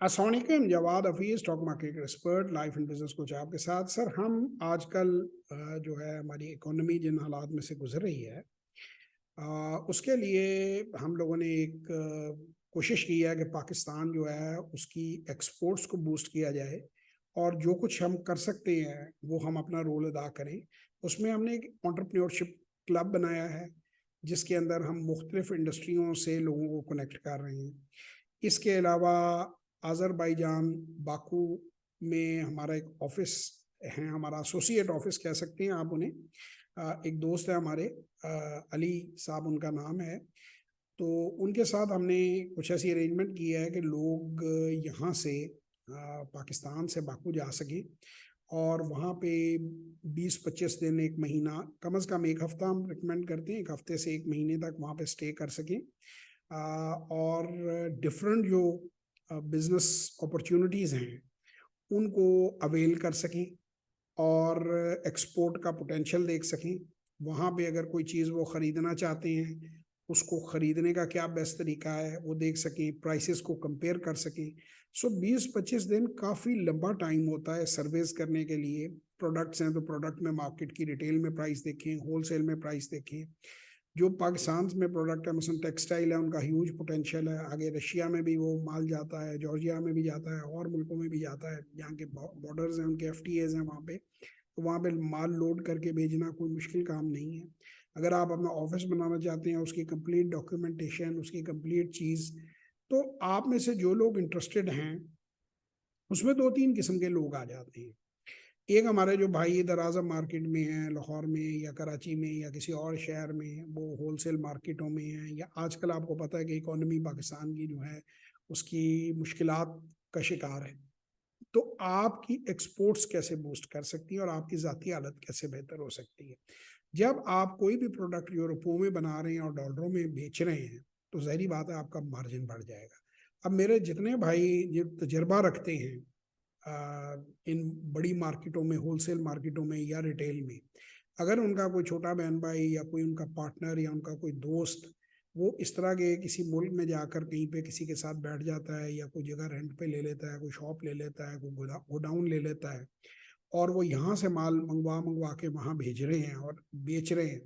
السلام علیکم، Jawad Hafeez, stock market expert, life and business coach آپ کے ساتھ۔ سر، ہم آج کل جو ہے ہماری اکانومی جن حالات میں سے گزر رہی ہے، اس کے لیے ہم لوگوں نے ایک کوشش کی ہے کہ پاکستان جو ہے اس کی ایکسپورٹس کو بوسٹ کیا جائے، اور جو کچھ ہم کر سکتے ہیں وہ ہم اپنا رول ادا کریں۔ اس میں ہم نے ایک انٹرپرینیورشپ کلب بنایا ہے جس کے اندر ہم مختلف انڈسٹریوں سے لوگوں کو کنیکٹ کر رہے ہیں۔ اس کے علاوہ آذربائیجان باکو میں ہمارا ایک آفس ہے، ہمارا ایسوسیٹ آفس کہہ سکتے ہیں آپ انہیں۔ ایک دوست ہے ہمارے، علی صاحب ان کا نام ہے، تو ان کے ساتھ ہم نے کچھ ایسی ارینجمنٹ کی ہے کہ لوگ یہاں سے پاکستان سے باکو جا سکیں، اور وہاں پہ 20-25 دن، ایک مہینہ، کم از کم ایک ہفتہ ہم ریکمینڈ کرتے ہیں، ایک ہفتے سے ایک مہینے تک وہاں پہ اسٹے کر سکیں، اور ڈفرینٹ جو بزنس اپرچونٹیز ہیں ان کو اویل کر سکیں، اور ایکسپورٹ کا پوٹینشیل دیکھ سکیں۔ وہاں پہ اگر کوئی چیز وہ خریدنا چاہتے ہیں، اس کو خریدنے کا کیا بیسٹ طریقہ ہے وہ دیکھ سکیں، پرائسز کو کمپیئر کر سکیں۔ 20-25 دن کافی لمبا ٹائم ہوتا ہے سرویز کرنے کے لیے۔ پروڈکٹس ہیں تو پروڈکٹ میں مارکیٹ کی ریٹیل میں پرائس دیکھیں، ہول سیل میں پرائس دیکھیں۔ جو پاکستان میں پروڈکٹ ہے، مثلا ٹیکسٹائل ہے، ان کا ہیوج پوٹینشیل ہے، آگے رشیا میں بھی وہ مال جاتا ہے، جارجیا میں بھی جاتا ہے، اور ملکوں میں بھی جاتا ہے جہاں کے بارڈرز ہیں، ان کے FTAs ہیں وہاں پہ، تو وہاں پہ مال لوڈ کر کے بھیجنا کوئی مشکل کام نہیں ہے۔ اگر آپ اپنا آفس بنانا چاہتے ہیں، اس کی کمپلیٹ ڈاکیومنٹیشن، اس کی کمپلیٹ چیز، تو آپ میں سے جو لوگ انٹرسٹڈ ہیں اس میں 2-3 قسم کے لوگ آ جاتے ہیں۔ ایک ہمارے جو بھائی ادھر اعظم مارکیٹ میں ہیں، لاہور میں یا کراچی میں یا کسی اور شہر میں، وہ ہول سیل مارکیٹوں میں ہیں، یا آج کل آپ کو پتہ ہے کہ اکانومی پاکستان کی جو ہے اس کی مشکلات کا شکار ہے، تو آپ کی ایکسپورٹس کیسے بوسٹ کر سکتی ہیں اور آپ کی ذاتی حالت کیسے بہتر ہو سکتی ہے۔ جب آپ کوئی بھی پروڈکٹ یورپوں میں بنا رہے ہیں اور ڈالروں میں بیچ رہے ہیں تو ظاہری بات ہے آپ کا مارجن بڑھ جائے گا۔ اب میرے جتنے بھائی جو تجربہ رکھتے ہیں ان بڑی مارکیٹوں میں، ہول سیل مارکیٹوں میں یا ریٹیل میں، اگر ان کا کوئی چھوٹا بہن بھائی یا کوئی ان کا پارٹنر یا ان کا کوئی دوست وہ اس طرح کے کسی ملک میں جا کر کہیں پہ کسی کے ساتھ بیٹھ جاتا ہے، یا کوئی جگہ رینٹ پہ لے لیتا ہے، کوئی شاپ لے لیتا ہے، کوئی گوڈاؤن لے لیتا ہے، اور وہ یہاں سے مال منگوا کے وہاں بھیج رہے ہیں اور بیچ رہے ہیں،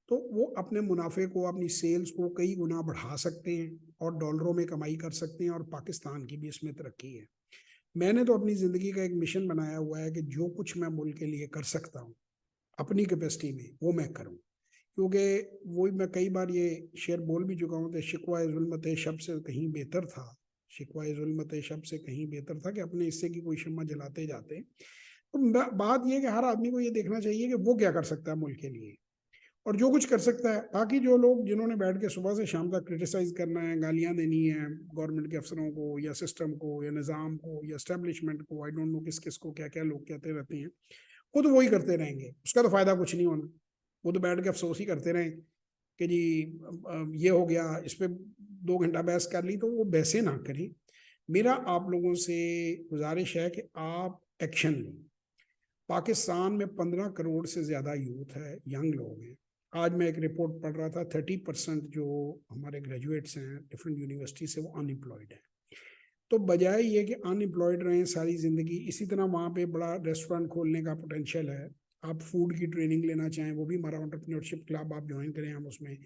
تو وہ اپنے منافع کو، اپنی سیلز کو کئی گنا بڑھا سکتے ہیں اور ڈالروں میں کمائی کر سکتے ہیں، اور پاکستان کی بھی اس میں ترقی ہے۔ میں نے تو اپنی زندگی کا ایک مشن بنایا ہوا ہے کہ جو کچھ میں ملک کے لیے کر سکتا ہوں اپنی کیپیسٹی میں وہ میں کروں، کیونکہ وہی میں کئی بار یہ شعر بول بھی چکا ہوں کہ شکوہ ظلمت شب سے کہیں بہتر تھا، شکوہ ظلمت شب سے کہیں بہتر تھا، کہ اپنے حصے کی کوئی شمع جلاتے جاتے۔ تو بات یہ کہ ہر آدمی کو یہ دیکھنا چاہیے کہ وہ کیا کر سکتا ہے ملک کے لیے، اور جو کچھ کر سکتا ہے۔ باقی جو لوگ جنہوں نے بیٹھ کے صبح سے شام تک کرٹیسائز کرنا ہے، گالیاں دینی ہیں گورنمنٹ کے افسروں کو یا سسٹم کو یا نظام کو یا اسٹیبلشمنٹ کو، آئی ڈونٹ نو کس کس کو کیا کیا لوگ کہتے رہتے ہیں، خود وہی کرتے رہیں گے، اس کا تو فائدہ کچھ نہیں ہونا۔ وہ تو بیٹھ کے افسوس ہی کرتے رہیں کہ جی یہ ہو گیا، اس پہ 2 گھنٹہ بحث کر لی، تو وہ بحثیں نہ کریں۔ میرا آپ لوگوں سے گزارش ہے کہ آپ ایکشن لیں۔ پاکستان میں 15 کروڑ سے زیادہ یوتھ ہے، ینگ لوگ ہیں۔ آج میں ایک رپورٹ پڑھ رہا تھا، 30% جو ہمارے گریجویٹس ہیں ڈفرینٹ یونیورسٹی سے، وہ ان امپلائڈ ہیں۔ تو بجائے یہ کہ ان امپلائڈ رہیں ساری زندگی، اسی طرح وہاں پہ بڑا ریسٹورینٹ کھولنے کا پوٹینشیل ہے۔ آپ فوڈ کی ٹریننگ لینا چاہیں، وہ بھی ہمارا انٹرپرینیورشپ کلب آپ جوائن کریں، ہم اس میں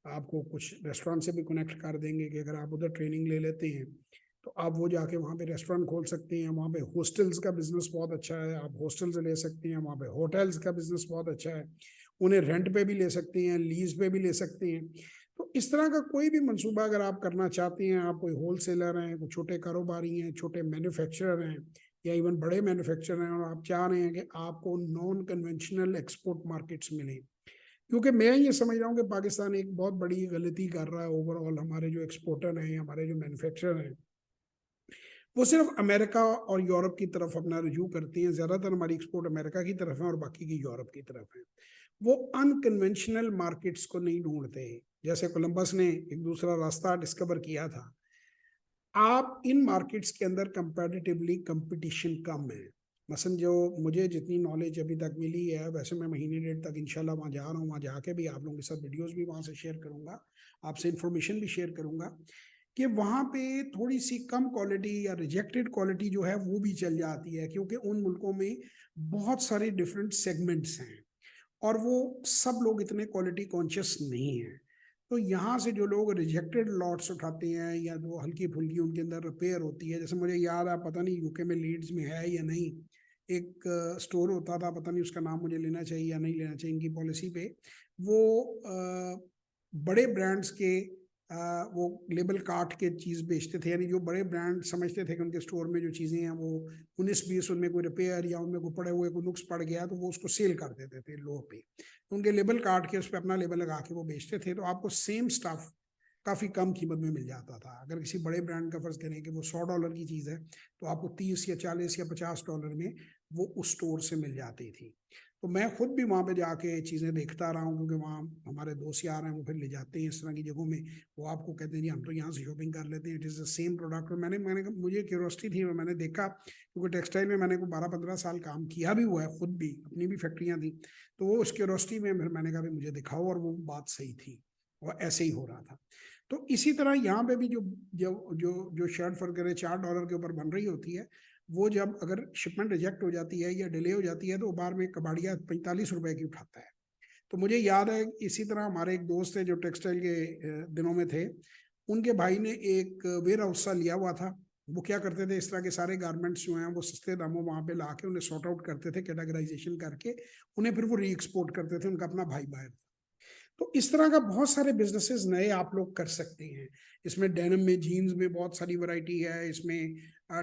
آپ کو کچھ ریسٹورینٹ سے بھی کنیکٹ کر دیں گے کہ اگر آپ ادھر ٹریننگ لے لیتے ہیں تو آپ وہ جا کے وہاں پہ ریسٹورینٹ کھول سکتے ہیں۔ وہاں پہ ہاسٹلز کا بزنس بہت اچھا ہے، آپ ہاسٹلز لے سکتے ہیں۔ وہاں پہ ہوٹلز کا بزنس بہت اچھا ہے، انہیں رینٹ پہ بھی لے سکتے ہیں، لیز پہ بھی لے سکتے ہیں۔ تو اس طرح کا کوئی بھی منصوبہ اگر آپ کرنا چاہتے ہیں، آپ کوئی ہول سیلر ہیں، کوئی چھوٹے کاروباری ہیں، چھوٹے مینوفیکچرر ہیں، یا ایون بڑے مینوفیکچرر ہیں، اور آپ چاہ رہے ہیں کہ آپ کو نان کنونشنل ایکسپورٹ مارکیٹس ملیں، کیونکہ میں یہ سمجھ رہا ہوں کہ پاکستان ایک بہت بڑی غلطی کر رہا ہے اوور آل۔ ہمارے جو ایکسپورٹر ہیں، ہمارے جو مینوفیکچرر ہیں، وہ صرف امریکہ اور یورپ کی طرف اپنا رجوع کرتی ہیں۔ زیادہ تر ہماری ایکسپورٹ امریکہ کی طرف ہے اور باقی کی یورپ کی طرف ہے۔ وہ ان کنونشنل مارکیٹس کو نہیں ڈھونڈتے، جیسے کولمبس نے ایک دوسرا راستہ ڈسکور کیا تھا۔ آپ ان مارکیٹس کے اندر کمپیٹیٹیولی کمپٹیشن کم ہے۔ مثلا جو مجھے جتنی نالج ابھی تک ملی ہے، ویسے میں مہینے ڈیڑھ تک انشاءاللہ وہاں جا رہا ہوں، وہاں جا کے بھی آپ لوگوں کے ساتھ ویڈیوز بھی وہاں سے شیئر کروں گا، آپ سے انفارمیشن بھی شیئر کروں گا کہ وہاں پہ تھوڑی سی کم کوالٹی یا ریجیکٹڈ کوالٹی جو ہے وہ بھی چل جاتی ہے، کیونکہ ان ملکوں میں بہت سارے ڈفرینٹ سیگمنٹس ہیں اور وہ سب لوگ اتنے کوالٹی کانشیس نہیں ہیں. تو یہاں سے جو لوگ ریجیکٹڈ لاٹس اٹھاتے ہیں یا جو ہلکی پھلکی ان کے اندر ریپیئر ہوتی ہے، جیسے مجھے یاد ہے، پتہ نہیں یو کے میں لیڈز میں ہے یا نہیں، ایک اسٹور ہوتا تھا، پتہ نہیں اس کا نام مجھے لینا چاہیے یا نہیں لینا چاہیے، ان کی پالیسی پہ وہ بڑے برانڈز کے وہ لیبل کاٹ کے چیز بیچتے تھے، یعنی جو بڑے برانڈ سمجھتے تھے کہ ان کے اسٹور میں جو چیزیں ہیں وہ 19-20 ان میں کوئی ریپیئر یا ان میں کوئی پڑے ہوئے کوئی نقص پڑ گیا تو وہ اس کو سیل کر دیتے تھے لو پہ، ان کے لیبل کاٹ کے اس پہ اپنا لیبل لگا کے وہ بیچتے تھے، تو آپ کو سیم سٹاف کافی کم قیمت میں مل جاتا تھا. اگر کسی بڑے برانڈ کا فرض کریں کہ وہ $100 کی چیز ہے تو آپ کو 30 یا 40 یا $50 میں وہ اس اسٹور سے مل جاتی تھی. تو میں خود بھی وہاں پہ جا کے چیزیں دیکھتا رہا ہوں، کیونکہ وہاں ہمارے دوست یار ہیں، وہ پھر لے جاتے ہیں اس طرح کی جگہوں میں، وہ آپ کو کہتے ہیں جی ہم تو یہاں سے شاپنگ کر لیتے ہیں، it is the same product. اور مجھے کیوریوسٹی تھی، میں نے دیکھا، کیونکہ ٹیکسٹائل میں نے کوئی 12-15 سال کام کیا بھی ہوا ہے، خود بھی اپنی بھی فیکٹریاں تھیں، تو وہ اس کیوریوسٹی میں پھر میں نے کہا بھی مجھے دکھاؤ، اور وہ بات صحیح تھی اور ایسے ہی ہو رہا تھا. تو اسی طرح یہاں پہ بھی جو شرٹ فرق کرے $4 کے اوپر بن رہی ہوتی ہے، وہ جب اگر شپمنٹ ریجیکٹ ہو جاتی ہے یا ڈیلے ہو جاتی ہے تو بار میں کباڑیا $45 کی اٹھاتا ہے. تو مجھے یاد ہے اسی طرح ہمارے ایک دوست تھے جو ٹیکسٹائل کے دنوں میں تھے، ان کے بھائی نے ایک ویئر ہاؤس سا لیا ہوا تھا. وہ کیا کرتے تھے، اس طرح کے سارے گارمنٹس جو ہیں وہ سستے داموں وہاں پہ لا کے انہیں سارٹ آؤٹ کرتے تھے، کیٹاگرائزیشن کر کے انہیں پھر وہ ری ایکسپورٹ کرتے تھے، ان کا اپنا بھائی باہر. تو اس طرح کا بہت سارے بزنسز نئے آپ لوگ کر سکتے ہیں. اس میں ڈینم میں، جینز میں بہت ساری ورائٹی ہے، اس میں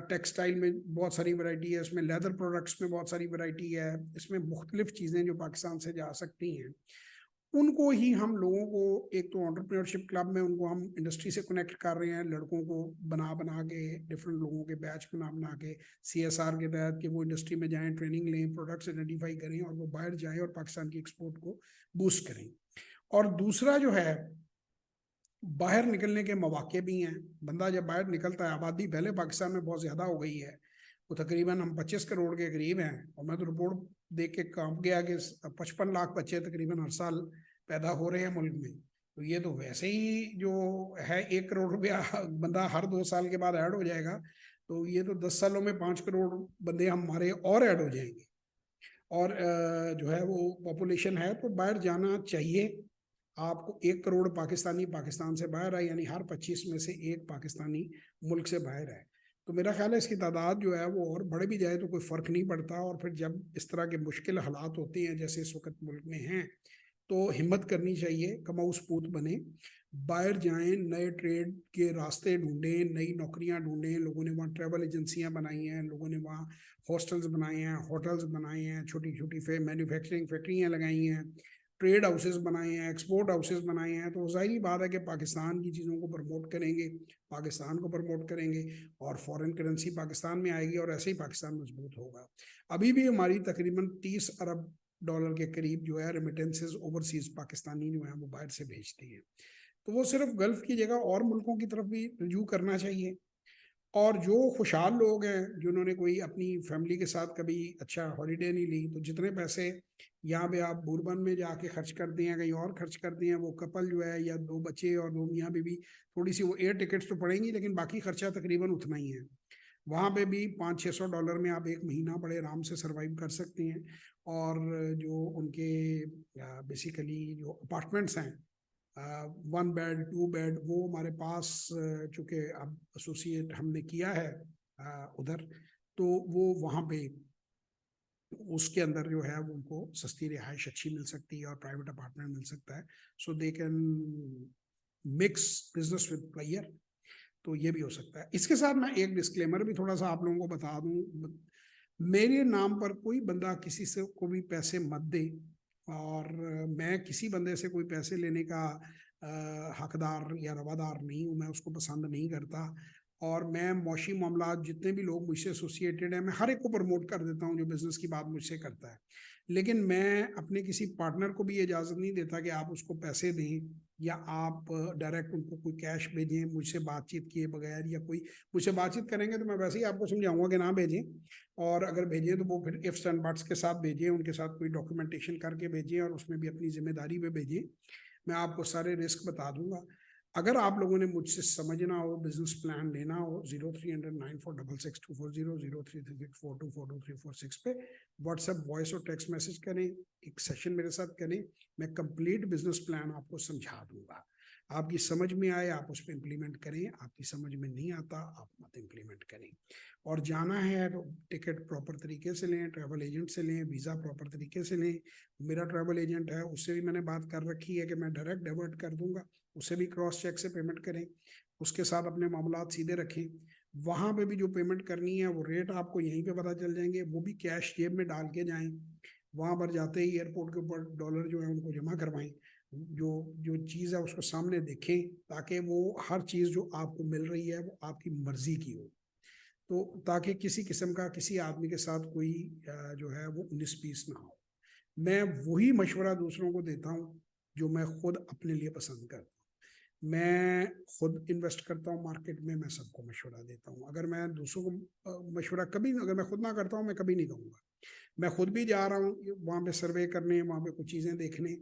ٹیکسٹائل میں بہت ساری ورائٹی ہے، اس میں لیدر پروڈکٹس میں بہت ساری ورائٹی ہے، اس میں مختلف چیزیں جو پاکستان سے جا سکتی ہیں. ان کو ہی ہم لوگوں کو ایک تو انٹرپرینورشپ کلب میں ان کو ہم انڈسٹری سے کنیکٹ کر رہے ہیں، لڑکوں کو بنا کے ڈفرینٹ لوگوں کے بیچ بنا کے CSR کے تحت کہ وہ انڈسٹری میں جائیں، ٹریننگ لیں، پروڈکٹس آئیڈینٹیفائی کریں اور وہ باہر جائیں اور پاکستان کی ایکسپورٹ کو بوسٹ کریں. اور دوسرا جو ہے، باہر نکلنے کے مواقع بھی ہیں. بندہ جب باہر نکلتا ہے، آبادی پہلے پاکستان میں بہت زیادہ ہو گئی ہے، وہ تقریباً ہم 25 کروڑ کے قریب ہیں، اور میں تو رپورٹ دیکھ کے کام گیا کہ 55 لاکھ بچے تقریباً ہر سال پیدا ہو رہے ہیں ملک میں. تو یہ تو ویسے ہی جو ہے 1 کروڑ روپیہ بندہ ہر 2 سال کے بعد ایڈ ہو جائے گا، تو یہ تو 10 سالوں میں 5 کروڑ بندے ہمارے اور ایڈ ہو جائیں گے. اور جو ہے وہ پاپولیشن ہے، تو باہر جانا چاہیے. آپ کو 1 کروڑ پاکستانی پاکستان سے باہر ہے، یعنی ہر 25 میں سے 1 پاکستانی ملک سے باہر ہے. تو میرا خیال ہے اس کی تعداد جو ہے وہ اور بڑھ بھی جائے تو کوئی فرق نہیں پڑتا. اور پھر جب اس طرح کے مشکل حالات ہوتے ہیں جیسے اس وقت ملک میں ہیں، تو ہمت کرنی چاہیے، کماؤ سپوت بنے، باہر جائیں، نئے ٹریڈ کے راستے ڈھونڈیں، نئی نوکریاں ڈھونڈیں. لوگوں نے وہاں ٹریول ایجنسیاں بنائی ہیں، لوگوں نے وہاں ہاسٹلز بنائے ہیں، ہوٹلز بنائے ہیں، چھوٹی چھوٹی مینوفیکچرنگ فیکٹریاں لگائی ہیں، ٹریڈ ہاؤسز بنائے ہیں، ایکسپورٹ ہاؤسز بنائے ہیں. تو ظاہری بات ہے کہ پاکستان کی چیزوں کو پروموٹ کریں گے، پاکستان کو پروموٹ کریں گے، اور فورن کرنسی پاکستان میں آئے گی، اور ایسے ہی پاکستان مضبوط ہوگا. ابھی بھی ہماری تقریباً $30 ارب کے قریب جو ہے ریمیٹنسز اوورسیز پاکستانی جو ہیں وہ باہر سے بھیجتی ہیں. تو وہ صرف گلف کی جگہ اور ملکوں کی طرف بھی رجوع کرنا چاہیے. اور جو خوشحال لوگ ہیں جنہوں نے کوئی اپنی فیملی کے ساتھ کبھی اچھا ہالیڈے نہیں لی، تو جتنے پیسے یہاں پہ آپ بوربن میں جا کے خرچ کرتے ہیں، کہیں اور خرچ کرتے ہیں، وہ کپل جو ہے یا 2 بچے اور 2 میاں بیوی، تھوڑی سی وہ ایئر ٹکٹس تو پڑیں گی، لیکن باقی خرچہ تقریباً اتنا ہی ہے. وہاں پہ بھی $500-600 میں آپ 1 مہینہ بڑے آرام سے سروائیو کر سکتے ہیں. اور جو ان کے بیسیکلی جو اپارٹمنٹس ہیں، 1 بیڈ 2 بیڈ، وہ ہمارے پاس چونکہ اب ایسوسیٹ ہم نے کیا ہے ادھر، تو وہ وہاں پہ اس کے اندر جو ہے وہ ان کو سستی رہائش اچھی مل سکتی ہے اور پرائیویٹ اپارٹمنٹ مل سکتا ہے. So they can mix business with player. تو یہ بھی ہو سکتا ہے. اس کے ساتھ میں ایک ڈسکلیمر بھی تھوڑا سا آپ لوگوں کو بتا دوں، میرے نام پر کوئی بندہ کسی سے کو بھی پیسے مت دے، اور میں کسی بندے سے کوئی پیسے لینے کا حقدار یا روادار نہیں ہوں، میں اس کو پسند نہیں کرتا. اور میں معاشی معاملات جتنے بھی لوگ مجھ سے ایسوسیٹیڈ ہیں، میں ہر ایک کو پروموٹ کر دیتا ہوں جو بزنس کی بات مجھ سے کرتا ہے. لیکن میں اپنے کسی پارٹنر کو بھی اجازت نہیں دیتا کہ آپ اس کو پیسے دیں، یا آپ ڈائریکٹ ان کو کوئی کیش بھیجیں مجھ سے بات چیت کیے بغیر. یا کوئی مجھ سے بات چیت کریں گے تو میں ویسے ہی آپ کو سمجھاؤں گا کہ نہ بھیجیں، اور اگر بھیجیں تو وہ پھر ifs اینڈ بٹس کے ساتھ بھیجیں، ان کے ساتھ کوئی ڈاکیومنٹیشن کر کے بھیجیں، اور اس میں بھی اپنی ذمہ داری پہ بھیجیں. میں آپ کو سارے رسک بتا دوں گا. اگر آپ لوگوں نے مجھ سے سمجھنا ہو، بزنس پلان لینا ہو، 030094662400 033642423426 پہ واٹس ایپ وائس اور ٹیکسٹ میسج کریں، ایک سیشن میرے ساتھ کریں، میں کمپلیٹ بزنس پلان آپ کو سمجھا دوں گا. آپ کی سمجھ میں آئے آپ اس پہ امپلیمنٹ کریں، آپ کی سمجھ میں نہیں آتا آپ مت امپلیمنٹ کریں. اور جانا ہے تو ٹکٹ پراپر طریقے سے لیں، ٹریول ایجنٹ سے لیں، ویزا پراپر طریقے سے لیں. میرا ٹریول ایجنٹ ہے، اس سے بھی میں نے بات کر رکھی ہے کہ میں ڈائریکٹ ڈیورٹ کر دوں گا، اسے بھی کراس چیک سے پیمنٹ کریں، اس کے ساتھ اپنے معاملات سیدھے رکھیں. وہاں پہ بھی جو پیمنٹ کرنی ہے وہ ریٹ آپ کو یہیں پہ پتہ چل جائیں گے، وہ بھی کیش جیب میں ڈال کے جائیں. وہاں پر جاتے ہی ایئرپورٹ کے اوپر ڈالر جو ہے ان کو جمع کروائیں، جو چیز ہے اس کو سامنے دیکھیں، تاکہ وہ ہر چیز جو آپ کو مل رہی ہے وہ آپ کی مرضی کی ہو، تو تاکہ کسی قسم کا کسی آدمی کے ساتھ کوئی جو ہے وہ 19-20 نہ ہو. میں وہی مشورہ دوسروں کو دیتا ہوں جو میں خود اپنے لیے پسند کرتا ہوں. میں خود انویسٹ کرتا ہوں مارکیٹ میں، میں سب کو مشورہ دیتا ہوں. اگر میں دوسروں کو مشورہ کبھی اگر میں خود نہ کرتا ہوں میں کبھی نہیں کہوں گا. میں خود بھی جا رہا ہوں وہاں پہ سروے کرنے، وہاں پہ کچھ چیزیں دیکھنے،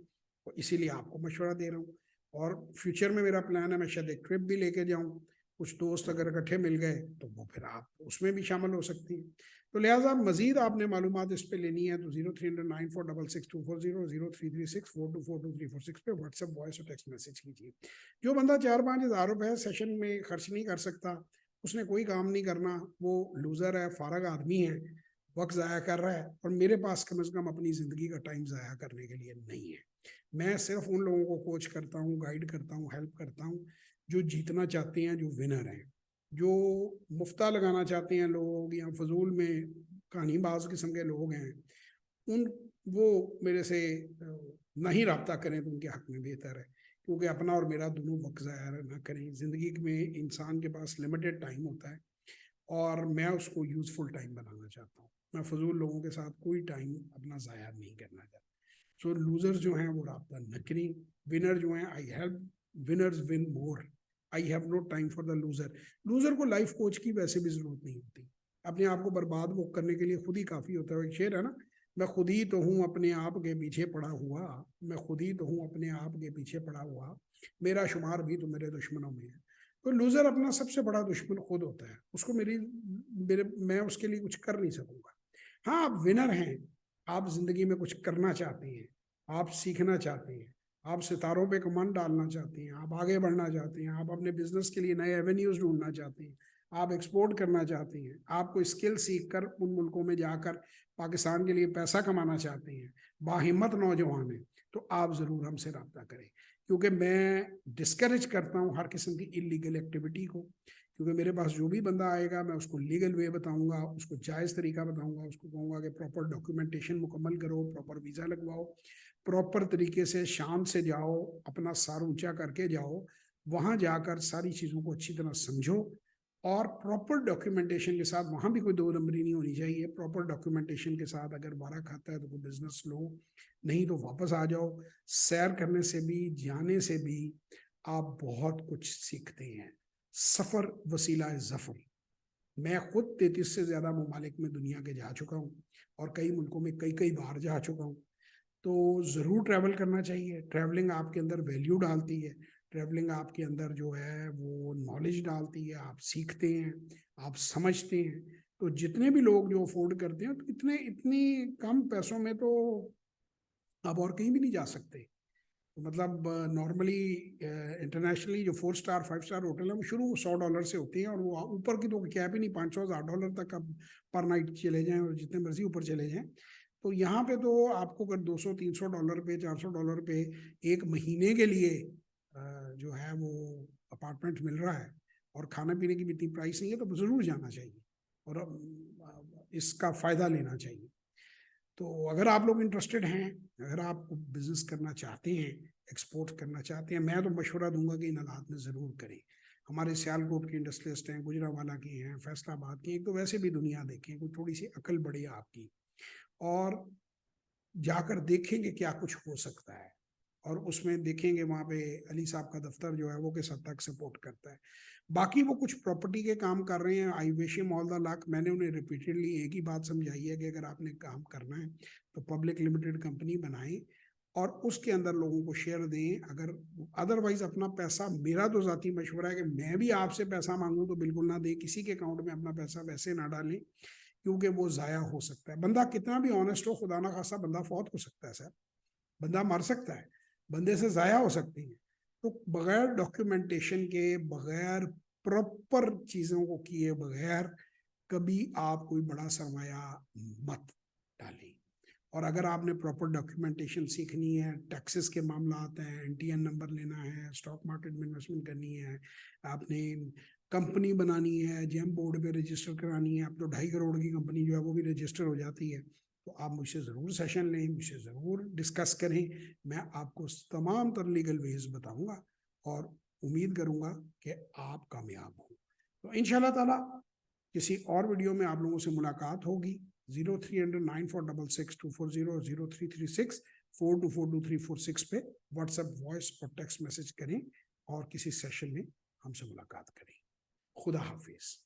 اسی لیے آپ کو مشورہ دے رہا ہوں. اور فیوچر میں میرا پلان ہے میں شاید ایک ٹرپ بھی لے کے جاؤں، کچھ دوست اگر اکٹھے مل گئے تو وہ پھر آپ اس میں بھی شامل ہو سکتی ہیں. تو لہٰذا مزید آپ نے معلومات اس پہ لینی ہے تو 030094662400 033642423426 پہ واٹس ایپ وائس اور ٹیکسٹ میسج کیجیے. جو بندہ 4-5 ہزار روپے سیشن میں خرچ نہیں کر سکتا، اس نے کوئی کام نہیں کرنا، وہ لوزر ہے، فارغ آدمی ہے، وقت ضائع کر رہا ہے، اور میرے پاس کم از کم اپنی زندگی کا ٹائم ضائع کرنے کے لیے نہیں ہے. میں صرف ان لوگوں کو کوچ کرتا ہوں، گائیڈ کرتا ہوں، ہیلپ کرتا ہوں جو جیتنا چاہتے ہیں، جو ونر ہیں. جو مفتہ لگانا چاہتے ہیں لوگ یا فضول میں کہانی باز قسم کے لوگ ہیں، وہ میرے سے نہیں رابطہ کریں تو ان کے حق میں بہتر ہے، کیونکہ اپنا اور میرا دونوں وقت ضائع نہ کریں. زندگی میں انسان کے پاس لمیٹڈ ٹائم ہوتا ہے اور میں اس کو یوزفل ٹائم بنانا چاہتا ہوں. میں فضول لوگوں کے ساتھ کوئی ٹائم اپنا ضائع نہیں کرنا چاہتا. سو لوزر جو ہیں وہ رابطہ نہ کریں. ونر جو ہیں I help winners one more. I have no time for the loser. Loser کو لائف کوچ کی ویسے بھی ضرورت نہیں ہوتی، اپنے آپ کو برباد وہ کرنے کے لیے خود ہی کافی ہوتا ہے. ایک شعر ہے نا، میں خود ہی تو ہوں اپنے آپ کے پیچھے پڑا ہوا، میں خود ہی تو ہوں اپنے آپ کے پیچھے پڑا ہوا، میرا شمار بھی تو میرے دشمنوں میں ہے. تو لوزر اپنا سب سے بڑا دشمن خود ہوتا ہے، اس کو میں اس کے لیے کچھ کر نہیں سکوں گا. ہاں آپ ونر ہیں، آپ زندگی میں کچھ کرنا چاہتے ہیں، آپ سیکھنا چاہتے ہیں، آپ ستاروں پہ کمان ڈالنا چاہتے ہیں، آپ آگے بڑھنا چاہتے ہیں، آپ اپنے بزنس کے لیے نئے ایونیوز ڈھونڈنا چاہتے ہیں، آپ ایکسپورٹ کرنا چاہتے ہیں، آپ کو اسکل سیکھ کر ان ملکوں میں جا کر پاکستان کے لیے پیسہ کمانا چاہتے ہیں، باہمت نوجوان ہیں، تو آپ ضرور ہم سے رابطہ کریں. کیونکہ میں ڈسکریج کرتا ہوں ہر قسم کی انلیگل ایکٹیویٹی کو. کیونکہ میرے پاس جو بھی بندہ آئے گا میں اس کو لیگل وے بتاؤں گا، اس کو جائز طریقہ بتاؤں گا، اس کو کہوں گا کہ پراپر ڈاکیومنٹیشن مکمل کرو، پراپر ویزا لگواؤ، پراپر طریقے سے شان سے جاؤ، اپنا سر اونچا کر کے جاؤ، وہاں جا کر ساری چیزوں کو اچھی طرح سمجھو، اور پراپر ڈاکیومنٹیشن کے ساتھ. وہاں بھی کوئی دو نمبری نہیں ہونی چاہیے. پراپر ڈاکیومنٹیشن کے ساتھ اگر بارہ کھاتا ہے تو کوئی بزنس لو، نہیں تو واپس آ جاؤ. سیر کرنے سے بھی، جانے سے بھی آپ بہت کچھ سیکھتے ہیں. سفر وسیلہ ظفر. میں خود 33 سے زیادہ ممالک میں دنیا کے جا چکا ہوں، اور کئی ملکوں میں کئی بار جا چکا ہوں. تو ضرور ٹریول کرنا چاہیے. ٹریولنگ آپ کے اندر ویلیو ڈالتی ہے، ٹریولنگ آپ کے اندر جو ہے وہ نالج ڈالتی ہے، آپ سیکھتے ہیں، آپ سمجھتے ہیں. تو جتنے بھی لوگ جو افورڈ کرتے ہیں تو اتنی کم پیسوں میں تو آپ اور کہیں بھی نہیں جا سکتے. مطلب نارملی انٹرنیشنلی جو 4 اسٹار 5 اسٹار ہوٹل ہیں وہ شروع $100 سے ہوتے ہیں، اور وہ اوپر کی تو کیا بھی نہیں، $500-1000 تک آپ پر نائٹ چلے جائیں اور جتنے مرضی اوپر چلے جائیں. تو یہاں پہ تو آپ کو اگر $200-300 پہ $400 پہ ایک مہینے کے لیے جو ہے وہ اپارٹمنٹ مل رہا ہے، اور کھانا پینے کی بھی اتنی پرائس نہیں ہے، تو ضرور جانا چاہیے اور اس کا فائدہ لینا چاہیے. تو اگر آپ لوگ انٹرسٹڈ ہیں، اگر آپ بزنس کرنا چاہتے ہیں، ایکسپورٹ کرنا چاہتے ہیں، میں تو مشورہ دوں گا کہ ان حالات میں ضرور کریں. ہمارے سیالکوٹ کے انڈسٹریلسٹ ہیں، گجرانوالہ کی ہیں، فیصل آباد کی، ایک تو ویسے بھی دنیا دیکھیں، کوئی تھوڑی سی عقل بڑی آپ کی، اور جا کر دیکھیں گے کیا کچھ ہو سکتا ہے. اور اس میں دیکھیں گے وہاں پہ علی صاحب کا دفتر جو ہے وہ کس حد تک سپورٹ کرتا ہے. باقی وہ کچھ پراپرٹی کے کام کر رہے ہیں، آئی ویش مال دا لاکھ. میں نے انہیں ریپیٹڈلی ایک ہی بات سمجھائی ہے کہ اگر آپ نے کام کرنا ہے تو پبلک لمیٹڈ کمپنی بنائیں اور اس کے اندر لوگوں کو شیئر دیں. اگر ادروائز اپنا پیسہ, میرا تو ذاتی مشورہ ہے کہ میں بھی آپ سے پیسہ مانگوں تو بالکل نہ دیں, کسی کے اکاؤنٹ میں اپنا پیسہ ویسے نہ ڈالیں کیونکہ وہ ضائع ہو سکتا ہے. بندہ کتنا بھی آنےسٹ ہو, خدا نہ خاصا بندہ فوت ہو سکتا ہے سر, بندہ مر سکتا ہے, بندے سے ضائع ہو سکتی ہیں. تو بغیر ڈاکیومنٹیشن کے, بغیر پراپر چیزوں کو کیے بغیر کبھی آپ کوئی بڑا سرمایہ مت ڈالیں. اور اگر آپ نے پراپر ڈاکیومنٹیشن سیکھنی ہے, ٹیکسز کے معاملات ہیں, NTN نمبر لینا ہے, اسٹاک مارکیٹ میں انویسٹمنٹ کرنی ہے, آپ نے کمپنی بنانی ہے, جیم بورڈ پہ رجسٹر کرانی ہے, اب تو 2.5 کروڑ کی کمپنی جو ہے وہ بھی رجسٹر ہو جاتی ہے. تو آپ مجھ سے ضرور سیشن لیں, مجھ سے ضرور ڈسکس کریں, میں آپ کو تمام تر لیگل ویز بتاؤں گا اور امید کروں گا کہ آپ کامیاب ہوں. تو انشاءاللہ تعالیٰ کسی اور ویڈیو میں آپ لوگوں سے ملاقات ہوگی. 0300-9466-240 0336 4242-346 پہ واٹس ایپ وائس اور ٹیکسٹ میسج کریں اور کسی سیشن میں ہم سے ملاقات کریں. خدا حافظ.